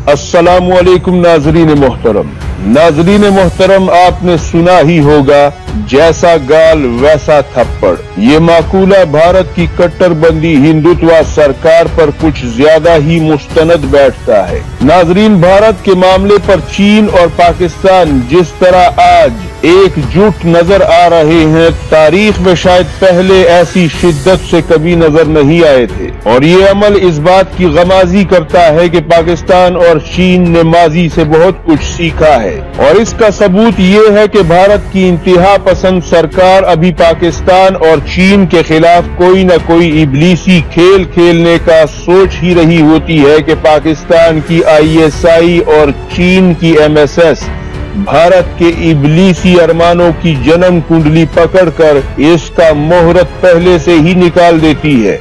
अस्सलामुअलैकुम नाजरीन मोहतरम, आपने सुना ही होगा जैसा गाल वैसा थप्पड़। ये माकूला भारत की कट्टरबंदी हिंदुत्व सरकार पर कुछ ज्यादा ही मुस्तनद बैठता है। नाजरीन, भारत के मामले पर चीन और पाकिस्तान जिस तरह आज एकजुट नजर आ रहे हैं, तारीख में शायद पहले ऐसी शिद्दत से कभी नजर नहीं आए थे। और ये अमल इस बात की गमाजी करता है कि पाकिस्तान और चीन ने माजी से बहुत कुछ सीखा है। और इसका सबूत ये है कि भारत की इंतहा पसंद सरकार अभी पाकिस्तान और चीन के खिलाफ कोई न कोई इबलीसी खेल खेलने का सोच ही रही होती है कि पाकिस्तान की ISI और चीन की MSS भारत के इबलीसी अरमानों की जन्म कुंडली पकड़कर इसका मुहूर्त पहले से ही निकाल देती है।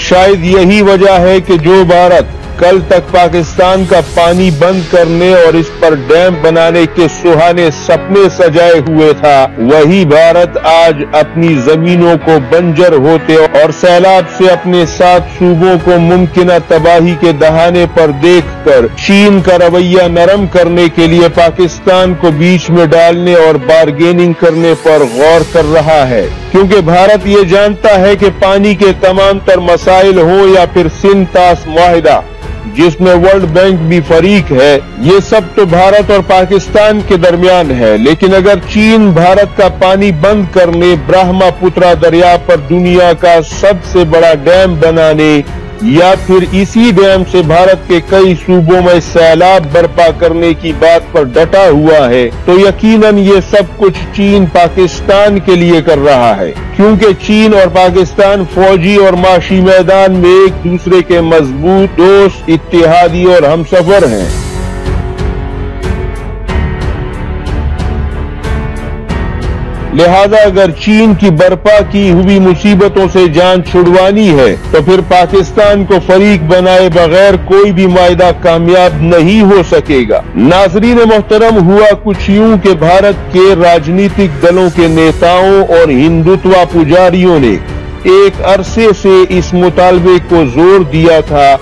शायद यही वजह है कि जो भारत कल तक पाकिस्तान का पानी बंद करने और इस पर डैम बनाने के सुहाने सपने सजाए हुए था, वही भारत आज अपनी जमीनों को बंजर होते और सैलाब से अपने 7 सूबों को मुमकिन तबाही के दहाने पर देखकर चीन का रवैया नरम करने के लिए पाकिस्तान को बीच में डालने और बार्गेनिंग करने पर गौर कर रहा है। क्योंकि भारत ये जानता है कि पानी के तमाम तर मसाइल हो या फिर सिंध तास मुआहिदा जिसमें वर्ल्ड बैंक भी फरीक है, ये सब तो भारत और पाकिस्तान के दरमियान है। लेकिन अगर चीन भारत का पानी बंद करने, ब्रह्मपुत्रा दरिया पर दुनिया का सबसे बड़ा डैम बनाने या फिर इसी डैम से भारत के कई सूबों में सैलाब बर्पा करने की बात पर डटा हुआ है, तो यकीनन ये सब कुछ चीन पाकिस्तान के लिए कर रहा है। क्योंकि चीन और पाकिस्तान फौजी और माशी मैदान में एक दूसरे के मजबूत दोस्त, इत्तेहादी और हमसफर हैं। लिहाजा अगर चीन की बर्पा की हुई मुसीबतों से जान छुड़वानी है तो फिर पाकिस्तान को फरीक बनाए बगैर कोई भी मायदा कामयाब नहीं हो सकेगा। नाज़रीन मोहतरम, हुआ कुछ यूं कि भारत के राजनीतिक दलों के नेताओं और हिंदुत्व पुजारियों ने एक अरसे से इस मुतालबे को जोर दिया था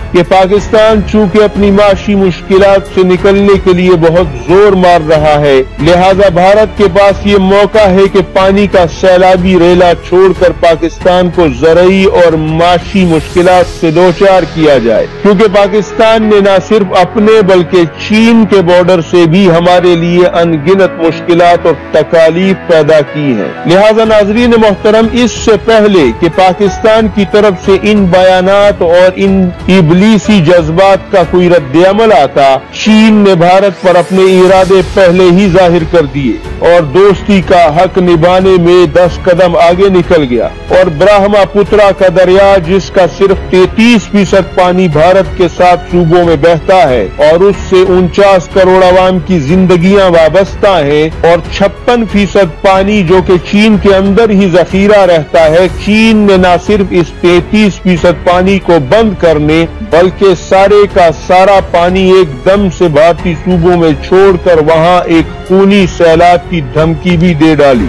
कि पाकिस्तान चूंकि अपनी माशी मुश्किलात से निकलने के लिए बहुत जोर मार रहा है, लिहाजा भारत के पास ये मौका है कि पानी का सैलाबी रेला छोड़कर पाकिस्तान को ज़रई और माशी मुश्किलात से दोचार किया जाए। क्योंकि पाकिस्तान ने न सिर्फ अपने बल्कि चीन के बॉर्डर से भी हमारे लिए अनगिनत मुश्किलात और तकालीफ पैदा की हैं। लिहाजा नाज़रीन मोहतरम, इससे पहले कि पाकिस्तान की तरफ से इन बयानात और इन इसी जज्बात का कोई रद्द-ए-अमल आता, चीन ने भारत पर अपने इरादे पहले ही जाहिर कर दिए और दोस्ती का हक निभाने में 10 कदम आगे निकल गया। और ब्रह्मपुत्रा का दरिया, जिसका सिर्फ 33% पानी भारत के 7 सूबों में बहता है और उससे 49 करोड़ आवाम की जिंदगियां वाबस्ता है, और 56% पानी जो कि चीन के अंदर ही जखीरा रहता है, चीन ने न सिर्फ इस 33% पानी को बंद करने बल्कि सारे का सारा पानी एकदम से भारतीय सूबों में छोड़कर वहां एक खूनी सैलाब की धमकी भी दे डाली।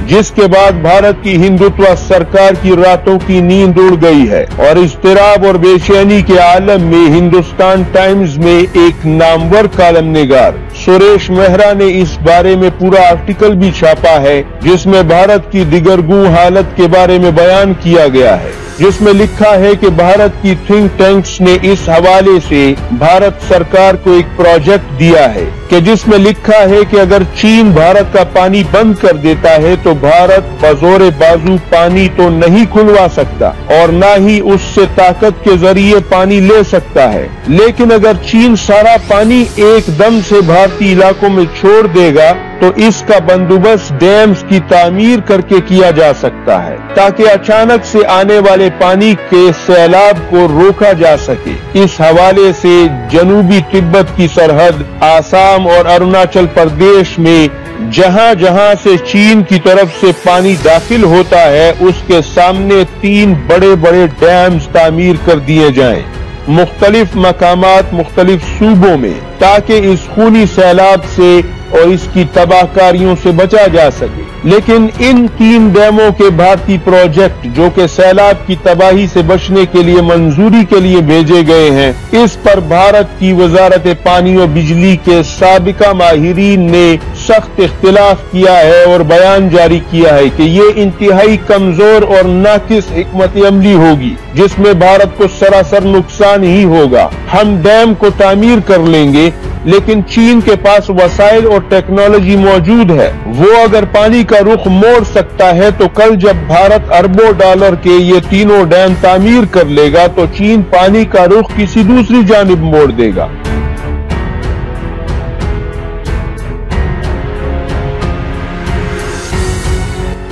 जिसके बाद भारत की हिंदुत्व सरकार की रातों की नींद उड़ गई है और इज़्तिराब और बेचैनी के आलम में हिंदुस्तान टाइम्स में एक नामवर कॉलम निगार सुरेश मेहरा ने इस बारे में पूरा आर्टिकल भी छापा है, जिसमें भारत की दिगरगू हालत के बारे में बयान किया गया है, जिसमें लिखा है कि भारत की थिंक टैंक्स ने इस हवाले से भारत सरकार को एक प्रोजेक्ट दिया है कि जिसमें लिखा है कि अगर चीन भारत का पानी बंद कर देता है तो भारत बजोरे बाजू पानी तो नहीं खुलवा सकता और न ही उससे ताकत के जरिए पानी ले सकता है, लेकिन अगर चीन सारा पानी एकदम से भारतीय इलाकों में छोड़ देगा तो इसका बंदोबस्त डैम्स की तामीर करके किया जा सकता है ताकि अचानक से आने वाले पानी के सैलाब को रोका जा सके। इस हवाले से जनूबी तिब्बत की सरहद आसाम और अरुणाचल प्रदेश में जहां जहां से चीन की तरफ से पानी दाखिल होता है उसके सामने 3 बड़े बड़े डैम्स तामीर कर दिए जाएं मुख्तलिफ मकामात मुख्तलिफ सूबों में, ताकि इस खूनी सैलाब से और इसकी तबाहकारियों से बचा जा सके। लेकिन इन 3 डैमों के भारतीय प्रोजेक्ट जो कि सैलाब की तबाही से बचने के लिए मंजूरी के लिए भेजे गए हैं, इस पर भारत की वजारत पानी और बिजली के साबिका माहिरीन ने सख्त इख्तिलाफ किया है और बयान जारी किया है कि ये इंतहाई कमजोर और नाकिस हिकमत अमली होगी, जिसमें भारत को सरासर नुकसान ही होगा। हम डैम को तामीर कर लेंगे, लेकिन चीन के पास वसाइल और टेक्नोलॉजी मौजूद है। वो अगर पानी का रुख मोड़ सकता है, तो कल जब भारत अरबों डॉलर के ये तीनों डैम तामीर कर लेगा, तो चीन पानी का रुख किसी दूसरी जानिब मोड़ देगा।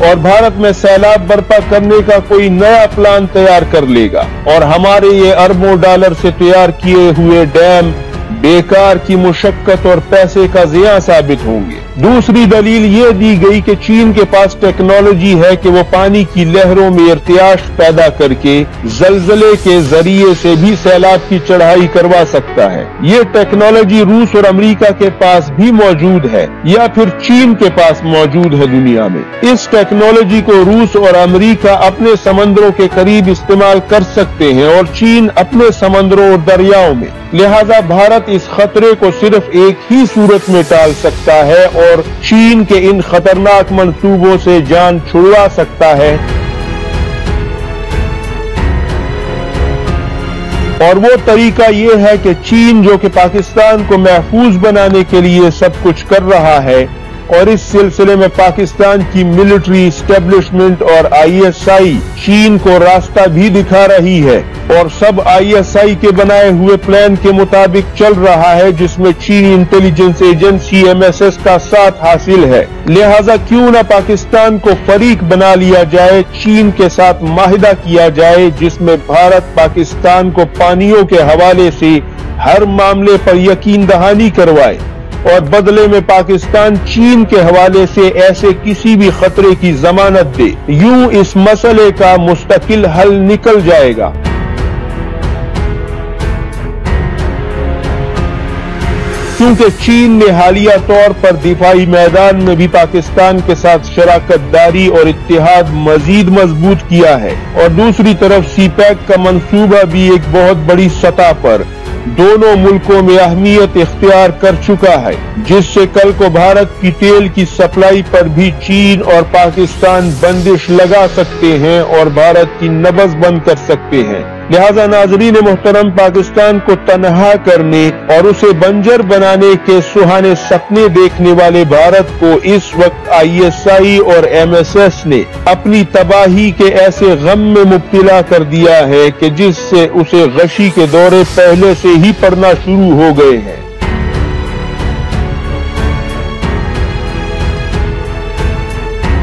और भारत में सैलाब बर्पा करने का कोई नया प्लान तैयार कर लेगा और हमारे ये अरबों डॉलर से तैयार किए हुए डैम बेकार की मुशक्कत और पैसे का ज़िया साबित होंगे। दूसरी दलील ये दी गई कि चीन के पास टेक्नोलॉजी है कि वो पानी की लहरों में इर्तियाश पैदा करके जलजले के जरिए से भी सैलाब की चढ़ाई करवा सकता है। ये टेक्नोलॉजी रूस और अमेरिका के पास भी मौजूद है या फिर चीन के पास मौजूद है दुनिया में। इस टेक्नोलॉजी को रूस और अमेरिका अपने समंदरों के करीब इस्तेमाल कर सकते हैं और चीन अपने समंदरों और दरियाओं में। लिहाजा भारत इस खतरे को सिर्फ एक ही सूरत में टाल सकता है और चीन के इन खतरनाक मंसूबों से जान छुड़वा सकता है। और वो तरीका ये है कि चीन जो कि पाकिस्तान को महफूज बनाने के लिए सब कुछ कर रहा है और इस सिलसिले में पाकिस्तान की मिलिट्री इस्टेब्लिशमेंट और ISI चीन को रास्ता भी दिखा रही है और सब ISI के बनाए हुए प्लान के मुताबिक चल रहा है, जिसमें चीनी इंटेलिजेंस एजेंसी MSS का साथ हासिल है। लिहाजा क्यों न पाकिस्तान को फरीक बना लिया जाए, चीन के साथ माहिदा किया जाए, जिसमें भारत पाकिस्तान को पानियों के हवाले से हर मामले पर यकीन दहानी करवाए और बदले में पाकिस्तान चीन के हवाले से ऐसे किसी भी खतरे की जमानत दे। यूं इस मसले का मुस्तकिल हल निकल जाएगा। क्योंकि चीन ने हालिया तौर पर दिफाई मैदान में भी पाकिस्तान के साथ शराकत दारी और इत्तेहाद मजीद मजबूत किया है और दूसरी तरफ CPEC का मंसूबा भी एक बहुत बड़ी सतह पर दोनों मुल्कों में अहमियत इख्तियार कर चुका है, जिससे कल को भारत की तेल की सप्लाई पर भी चीन और पाकिस्तान बंदिश लगा सकते हैं और भारत की नब्ज बंद कर सकते हैं। लिहाजा नाज़रीन मोहतरम, पाकिस्तान को तनहा करने और उसे बंजर बनाने के सुहाने सपने देखने वाले भारत को इस वक्त ISI और MSS ने अपनी तबाही के ऐसे गम में मुब्तला कर दिया है कि जिससे उसे गशी के दौरे पहले से ही पड़ना शुरू हो गए हैं।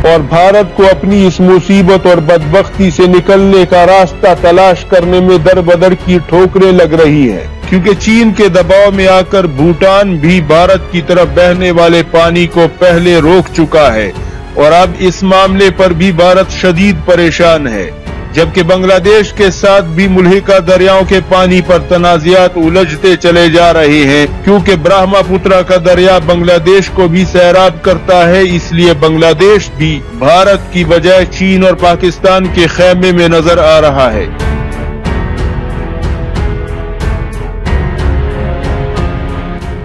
और भारत को अपनी इस मुसीबत और बदबख्ती से निकलने का रास्ता तलाश करने में दर बदर की ठोकरें लग रही है, क्योंकि चीन के दबाव में आकर भूटान भी भारत की तरफ बहने वाले पानी को पहले रोक चुका है और अब इस मामले पर भी भारत शदीद परेशान है। जबकि बांग्लादेश के साथ भी मुल्हिका दरियाओं के पानी पर तनाज़ात उलझते चले जा रहे हैं, क्योंकि ब्रह्मपुत्र का दरिया बांग्लादेश को भी सैराब करता है। इसलिए बांग्लादेश भी भारत की बजाय चीन और पाकिस्तान के खेमे में नजर आ रहा है।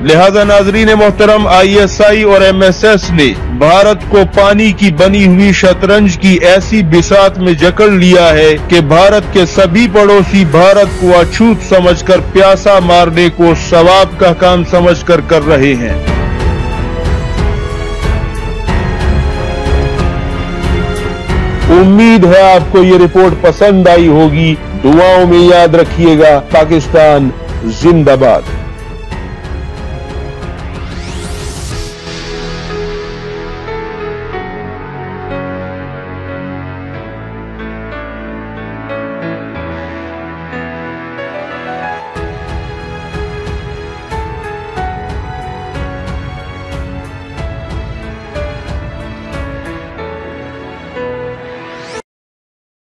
लिहाजा नाजरीन मोहतरम, ISI और MSS ने भारत को पानी की बनी हुई शतरंज की ऐसी बिसात में जकड़ लिया है कि भारत के सभी पड़ोसी भारत को अछूत समझकर प्यासा मारने को सवाब का काम समझकर कर रहे हैं। उम्मीद है आपको ये रिपोर्ट पसंद आई होगी। दुआओं में याद रखिएगा। पाकिस्तान जिंदाबाद।